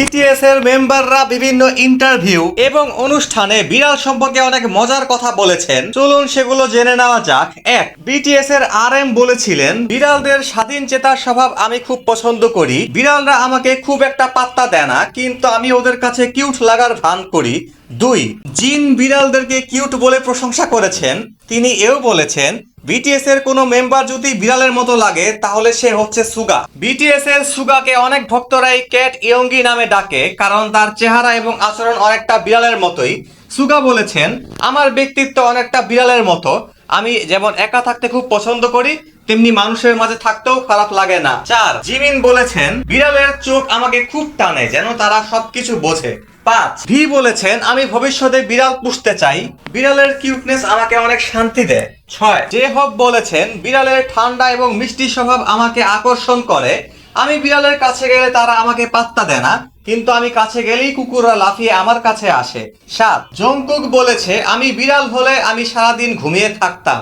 BTS এর মেম্বাররা বিভিন্ন ইন্টারভিউ এবং অনুষ্ঠানে বিড়াল সম্পর্কে অনেক মজার কথা বলেছেন। চলুন সেগুলো জেনে নেওয়া যাক। এক, বিটিএস এর RM বলেছিলেন, বিড়ালদের স্বাধীন চেতার স্বভাব আমি খুব পছন্দ করি। বিড়ালরা আমাকে খুব একটা পাত্তা দেয় না, কিন্তু আমি ওদের কাছে কিউট লাগার ভান করি। দুই, জিন বিড়ালদেরকে কিউট বলে প্রশংসা করেছেন। তিনি এও বলেছেন, বিটিএস এর কোনো মেম্বার যদি বিড়ালের মতো লাগে তাহলে সে হচ্ছে সুগা। বিটিএস এর সুগাকে অনেক ভক্তরাই ক্যাট ইয়ঙ্গি নামে ডাকে, কারণ তার চেহারা এবং আচরণ অনেকটা বিড়ালের মতোই। সুগা বলেছেন, আমার ব্যক্তিত্ব অনেকটা বিড়ালের মতো। আমি যেমন একা থাকতে খুব পছন্দ করি, তেমনি মানুষের মাঝে থাকতেও খারাপ লাগে না। চার, জিমিন বলেছেন, বিড়ালের চোখ আমাকে খুব টানে, যেন তারা সবকিছু বোঝে। পাঁচ, ভি বলেছেন, আমি ভবিষ্যতে বিড়াল পুষতে চাই। বিড়ালের কিউটনেস আমাকে অনেক শান্তি দেয়। ছয়, জে হব বলেছেন, বিড়ালের ঠান্ডা এবং মিষ্টি স্বভাব আমাকে আকর্ষণ করে। আমি বিড়ালের কাছে গেলে তারা আমাকে পাত্তা দেয় না, কিন্তু আমি কাছে গেলেই কুকুররা লাফিয়ে আমার কাছে আসে। সাত, জংকুক বলেছে, আমি বিড়াল হলে আমি সারাদিন ঘুমিয়ে থাকতাম।